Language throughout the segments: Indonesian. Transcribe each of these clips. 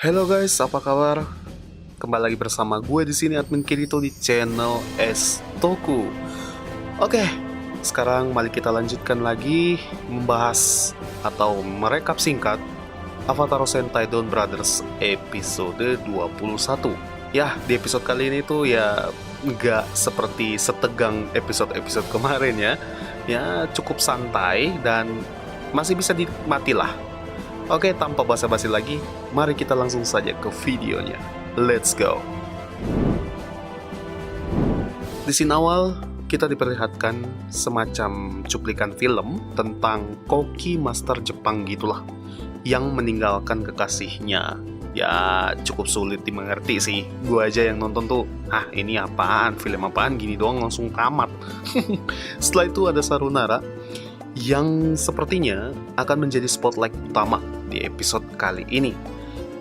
Halo guys, apa kabar? Kembali lagi bersama gue di sini admin Kirito di channel S Toku. Oke, sekarang mari kita lanjutkan lagi membahas atau merekap singkat Avatar Sentai Dawn Brothers episode 21. Ya, di episode kali ini tuh ya nggak seperti setegang episode-episode kemarin ya. Ya, cukup santai dan masih bisa dinikmati lah. Oke, tanpa basa-basi lagi, mari kita langsung saja ke videonya. Let's go. Di scene awal, kita diperlihatkan semacam cuplikan film tentang koki master Jepang gitulah, yang meninggalkan kekasihnya. Ya, cukup sulit dimengerti sih. Gue aja yang nonton tuh, ini apaan, film apaan, gini doang langsung tamat. Setelah itu ada Sarunara, yang sepertinya akan menjadi spotlight utama di episode kali ini,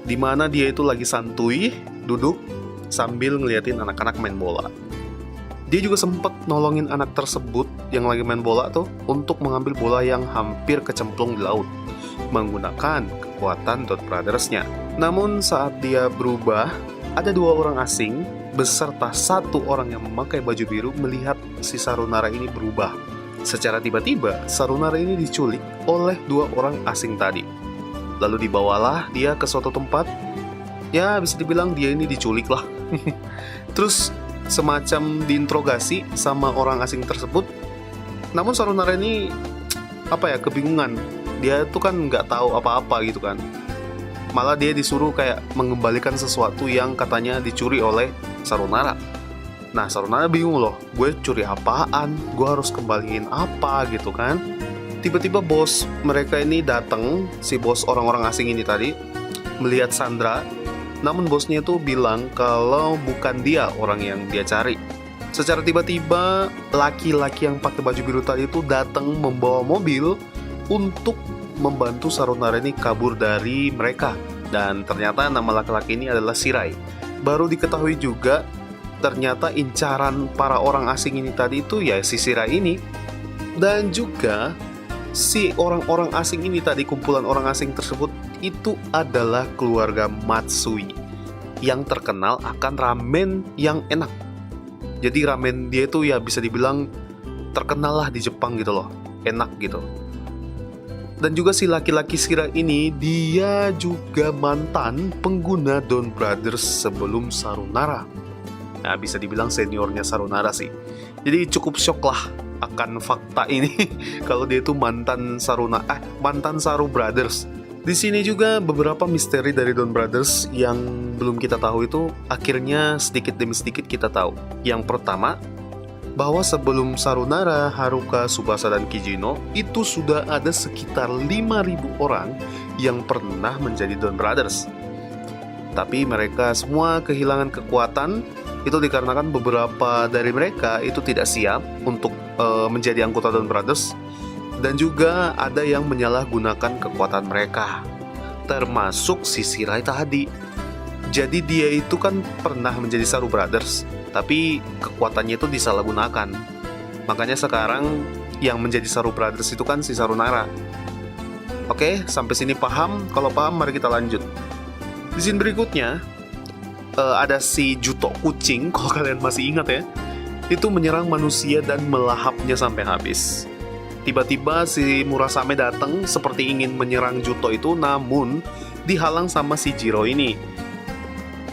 dimana dia itu lagi santuy duduk sambil ngeliatin anak-anak main bola. Dia juga sempat nolongin anak tersebut yang lagi main bola tuh untuk mengambil bola yang hampir kecemplung di laut menggunakan kekuatan Dot Brothers-nya. Namun saat dia berubah, ada dua orang asing beserta satu orang yang memakai baju biru melihat si Sarunara ini berubah. Secara tiba-tiba, Sarunara ini diculik oleh dua orang asing tadi. Lalu dibawalah dia ke suatu tempat. Ya, bisa dibilang dia ini diculik lah. Terus semacam diinterogasi sama orang asing tersebut. Namun Sarunara ini kebingungan. Dia tuh kan nggak tahu apa-apa gitu kan. Malah dia disuruh kayak mengembalikan sesuatu yang katanya dicuri oleh Sarunara. Nah, Sarunara bingung loh, gue curi apaan, gue harus kembaliin apa gitu kan. Tiba-tiba bos mereka ini datang, si bos orang-orang asing ini tadi, melihat Sandra. Namun bosnya itu bilang kalau bukan dia orang yang dia cari. Secara tiba-tiba, laki-laki yang pakai baju biru tadi itu datang membawa mobil untuk membantu Sarunara ini kabur dari mereka. Dan ternyata nama laki-laki ini adalah Shirai. Baru diketahui juga, ternyata incaran para orang asing ini tadi itu ya si Shirai ini. Dan juga si orang-orang asing ini tadi, kumpulan orang asing tersebut itu adalah keluarga Matsui yang terkenal akan ramen yang enak. Jadi ramen dia itu ya bisa dibilang terkenal lah di Jepang gitu loh, enak gitu. Dan juga si laki-laki Shirai ini, dia juga mantan pengguna Dawn Brothers sebelum Sarunara. Nah, bisa dibilang seniornya Sarunara sih. Jadi cukup shock lah akan fakta ini kalau dia itu mantan Saru Brothers. Di sini juga beberapa misteri dari Dawn Brothers yang belum kita tahu itu akhirnya sedikit demi sedikit kita tahu. Yang pertama, bahwa sebelum Sarunara, Haruka, Tsubasa, dan Kijino itu sudah ada sekitar 5.000 orang yang pernah menjadi Dawn Brothers. Tapi mereka semua kehilangan kekuatan. Itu dikarenakan beberapa dari mereka itu tidak siap untuk menjadi anggota Dawn Brothers. Dan juga ada yang menyalahgunakan kekuatan mereka, termasuk si Shirai tadi. Jadi dia itu kan pernah menjadi Saru Brothers, tapi kekuatannya itu disalahgunakan. Makanya sekarang yang menjadi Saru Brothers itu kan si Sarunara. Oke, sampai sini paham? Kalau paham, mari kita lanjut. Di scene berikutnya, ada si Juto kucing, kalau kalian masih ingat ya, itu menyerang manusia dan melahapnya sampai habis. Tiba-tiba si Murasame datang seperti ingin menyerang Juto itu, namun dihalang sama si Jiro ini.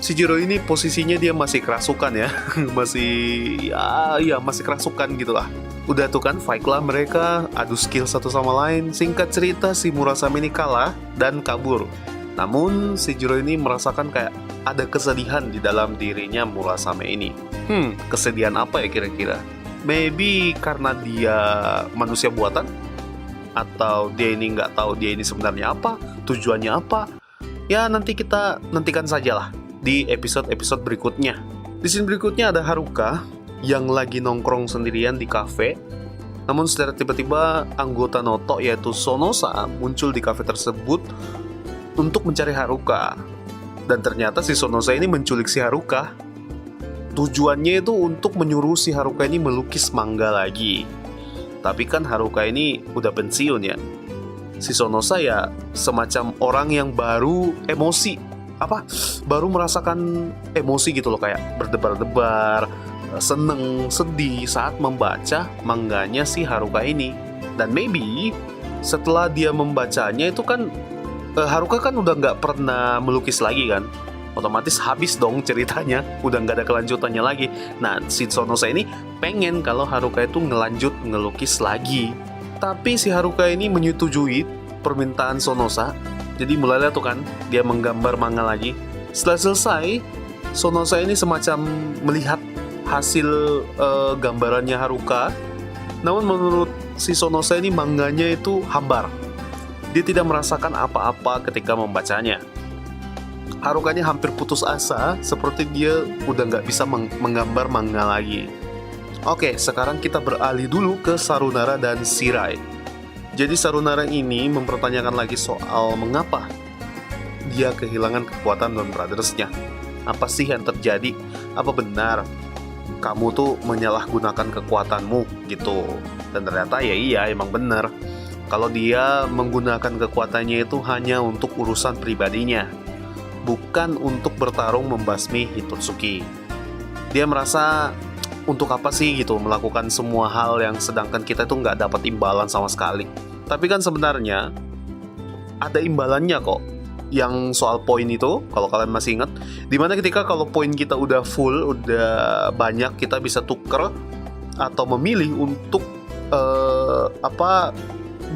Si Jiro ini posisinya dia masih kerasukan ya, masih kerasukan gitulah. Udah tuh kan, fight lah mereka, adu skill satu sama lain. Singkat cerita, si Murasame ini kalah dan kabur. Namun si Jiro ini merasakan kayak ada kesedihan di dalam dirinya Murasame ini. Kesedihan apa ya kira-kira? Maybe karena dia manusia buatan? Atau dia ini nggak tahu dia ini sebenarnya apa? Tujuannya apa? Ya nanti kita nantikan sajalah di episode-episode berikutnya. Di scene berikutnya ada Haruka yang lagi nongkrong sendirian di kafe. Namun secara tiba-tiba anggota Noto yaitu Sonosa muncul di kafe tersebut untuk mencari Haruka. Dan ternyata si Sonosa ini menculik si Haruka. Tujuannya itu untuk menyuruh si Haruka ini melukis manga lagi. Tapi kan Haruka ini udah pensiun ya. Si Sonosa ya semacam orang yang baru emosi baru merasakan emosi gitu loh, kayak berdebar-debar, seneng, sedih saat membaca manganya si Haruka ini. Dan maybe setelah dia membacanya itu kan Haruka kan udah nggak pernah melukis lagi kan, otomatis habis dong ceritanya, udah nggak ada kelanjutannya lagi. Nah, si Sonosa ini pengen kalau Haruka itu ngelanjut ngelukis lagi. Tapi si Haruka ini menyetujui permintaan Sonosa. Jadi mulailah tuh kan dia menggambar manga lagi. Setelah selesai, Sonosa ini semacam melihat hasil gambarannya Haruka. Namun menurut si Sonosa ini manganya itu hambar. Dia tidak merasakan apa-apa ketika membacanya. Harukanya hampir putus asa, seperti dia udah nggak bisa menggambar manga lagi. Oke, sekarang kita beralih dulu ke Sarunara dan Shirai. Jadi Sarunara ini mempertanyakan lagi soal mengapa dia kehilangan kekuatan Don Brothers-nya. Apa sih yang terjadi? Apa benar kamu tuh menyalahgunakan kekuatanmu gitu? Dan ternyata ya iya, emang benar. Kalau dia menggunakan kekuatannya itu hanya untuk urusan pribadinya, bukan untuk bertarung membasmi Hitotsuki. Dia merasa untuk apa sih gitu melakukan semua hal yang sedangkan kita tuh nggak dapat imbalan sama sekali. Tapi kan sebenarnya ada imbalannya kok. Yang soal poin itu, kalau kalian masih ingat, dimana ketika kalau poin kita udah full, udah banyak, kita bisa tuker atau memilih untuk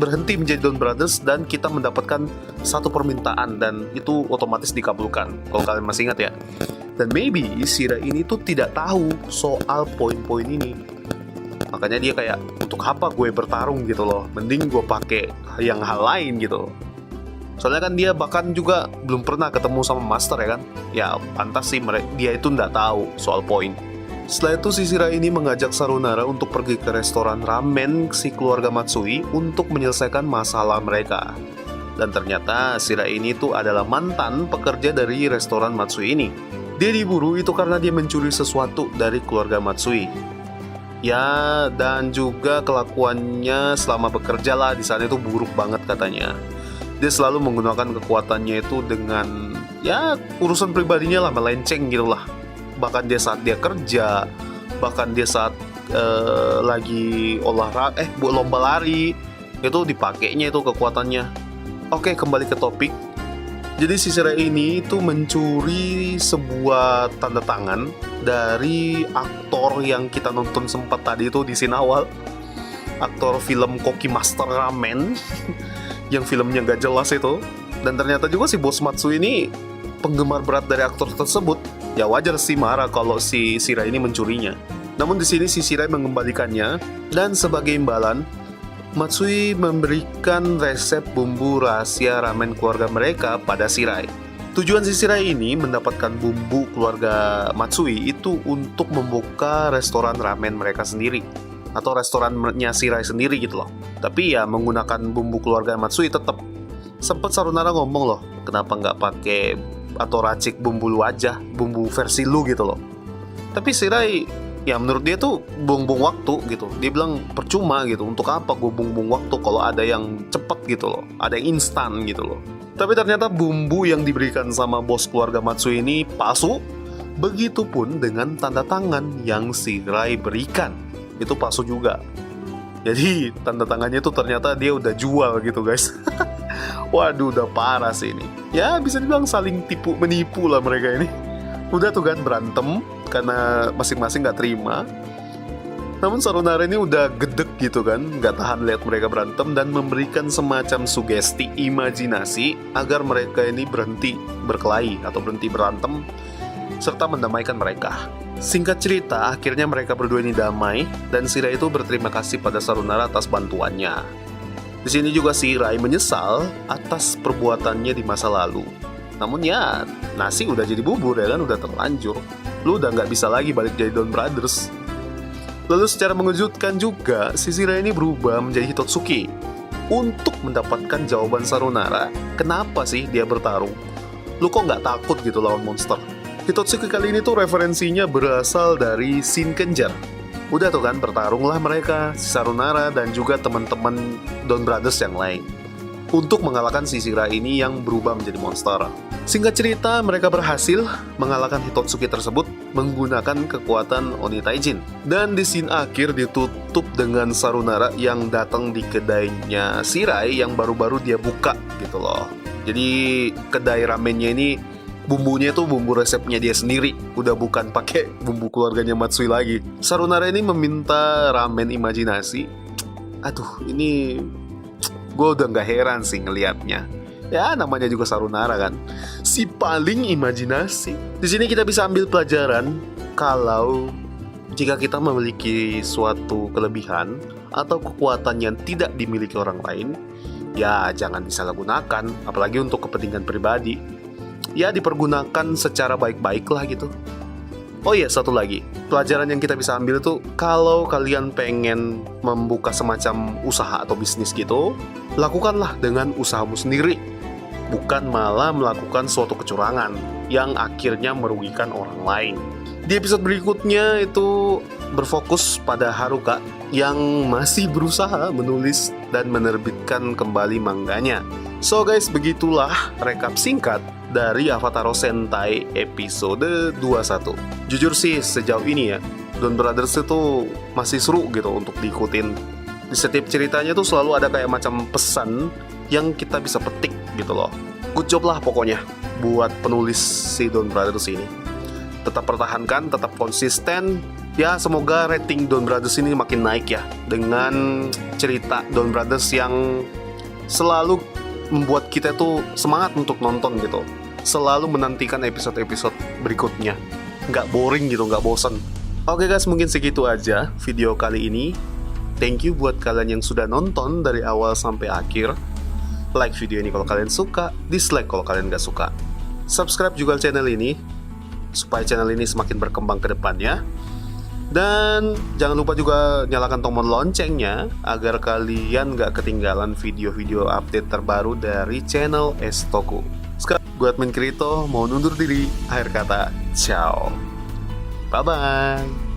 berhenti menjadi Don Brothers dan kita mendapatkan satu permintaan dan itu otomatis dikabulkan, kalau kalian masih ingat ya. Dan maybe Shirai ini tuh tidak tahu soal poin-poin ini, makanya dia kayak untuk apa gue bertarung gitu loh, mending gue pakai yang hal lain gitu. Soalnya kan dia bahkan juga belum pernah ketemu sama master ya kan. Ya pantas sih dia itu nggak tahu soal poin. Setelah itu si Shirai ini mengajak Sarunara untuk pergi ke restoran ramen si keluarga Matsui untuk menyelesaikan masalah mereka. Dan ternyata Shirai ini tuh adalah mantan pekerja dari restoran Matsui ini. Dia diburu itu karena dia mencuri sesuatu dari keluarga Matsui. Ya, dan juga kelakuannya selama bekerja lah di sana itu buruk banget katanya. Dia selalu menggunakan kekuatannya itu dengan ya urusan pribadinya lah, melenceng gitu lah. Bahkan dia saat dia kerja, bahkan dia saat lagi lomba lari, itu dipakainya itu kekuatannya. Oke, kembali ke topik. Jadi si Shirai ini itu mencuri sebuah tanda tangan dari aktor yang kita nonton sempat tadi itu di scene awal, aktor film Koki Master Ramen yang filmnya gak jelas itu. Dan ternyata juga si bos Matsui ini penggemar berat dari aktor tersebut. Ya wajar sih marah kalau si Shirai ini mencurinya. Namun di sini si Shirai mengembalikannya dan sebagai imbalan Matsui memberikan resep bumbu rahasia ramen keluarga mereka pada Shirai. Tujuan si Shirai ini mendapatkan bumbu keluarga Matsui itu untuk membuka restoran ramen mereka sendiri, atau restorannya Shirai sendiri gitu loh. Tapi ya menggunakan bumbu keluarga Matsui tetap. Sempet Sarunara ngomong loh, kenapa nggak pakai atau racik bumbu lu aja, bumbu versi lu gitu loh. Tapi Shirai ya menurut dia tuh buang-buang waktu gitu. Dia bilang percuma gitu, untuk apa gue buang-buang waktu kalau ada yang cepet gitu loh, ada yang instan gitu loh. Tapi ternyata bumbu yang diberikan sama bos keluarga Matsui ini palsu. Begitupun dengan tanda tangan yang Shirai berikan, itu palsu juga. Jadi tanda tangannya itu ternyata dia udah jual gitu guys. Waduh, udah parah sih ini. Ya bisa dibilang saling tipu menipu lah mereka ini. Udah tuh kan berantem karena masing-masing gak terima. Namun Sarunara ini udah gedek gitu kan, gak tahan lihat mereka berantem dan memberikan semacam sugesti imajinasi agar mereka ini berhenti berkelahi atau berhenti berantem serta mendamaikan mereka. Singkat cerita, akhirnya mereka berdua ini damai dan Shirai itu berterima kasih pada Sarunara atas bantuannya. Di sini juga Shirai menyesal atas perbuatannya di masa lalu. Namun ya, nasi udah jadi bubur ya kan, udah terlanjur. Lu udah nggak bisa lagi balik jadi Don Brothers. Lalu secara mengejutkan juga, si Shirai ini berubah menjadi Hitotsuki untuk mendapatkan jawaban Sarunara, kenapa sih dia bertarung? Lu kok nggak takut gitu lawan monster? Hitotsuki kali ini tuh referensinya berasal dari Shinkenger. Udah tuh kan bertarunglah mereka, si Sarunara dan juga teman-teman Don Brothers yang lain. untuk mengalahkan si Shira ini yang berubah menjadi monster. Singkat cerita, mereka berhasil mengalahkan Hitotsuki tersebut menggunakan kekuatan Oni Taijin. Dan di scene akhir ditutup dengan Sarunara yang datang di kedainya Shirai yang baru-baru dia buka gitu loh. Jadi kedai ramennya ini bumbunya tuh bumbu resepnya dia sendiri, udah bukan pakai bumbu keluarganya Matsui lagi. Sarunara ini meminta ramen imajinasi. Aduh, ini gue udah gak heran sih ngelihatnya. Ya namanya juga Sarunara kan, si paling imajinasi. Di sini kita bisa ambil pelajaran kalau jika kita memiliki suatu kelebihan atau kekuatan yang tidak dimiliki orang lain, ya jangan disalahgunakan, apalagi untuk kepentingan pribadi. Ya dipergunakan secara baik-baik lah gitu. Oh iya, satu lagi pelajaran yang kita bisa ambil tuh, kalau kalian pengen membuka semacam usaha atau bisnis gitu, lakukanlah dengan usahamu sendiri, bukan malah melakukan suatu kecurangan yang akhirnya merugikan orang lain. Di episode berikutnya itu berfokus pada Haruka yang masih berusaha menulis dan menerbitkan kembali mangganya. So guys, begitulah rekap singkat dari Avataro Sentai episode 21. Jujur sih sejauh ini ya, Don Brothers itu masih seru gitu untuk diikutin. Di setiap ceritanya tuh selalu ada kayak macam pesan yang kita bisa petik gitu loh. Good job lah pokoknya buat penulis si Don Brothers ini. Tetap pertahankan, tetap konsisten. Ya semoga rating Don Brothers ini makin naik ya, dengan cerita Don Brothers yang selalu membuat kita tuh semangat untuk nonton gitu, selalu menantikan episode-episode berikutnya, nggak boring gitu, nggak bosan. Oke guys, mungkin segitu aja video kali ini. Thank you buat kalian yang sudah nonton dari awal sampai akhir. Like video ini kalau kalian suka, dislike kalau kalian nggak suka. Subscribe juga channel ini supaya channel ini semakin berkembang ke depannya. Dan jangan lupa juga nyalakan tombol loncengnya agar kalian gak ketinggalan video-video update terbaru dari channel Estoku. Sekarang gue Admin Kirito mau undur diri. Akhir kata, ciao. Bye-bye.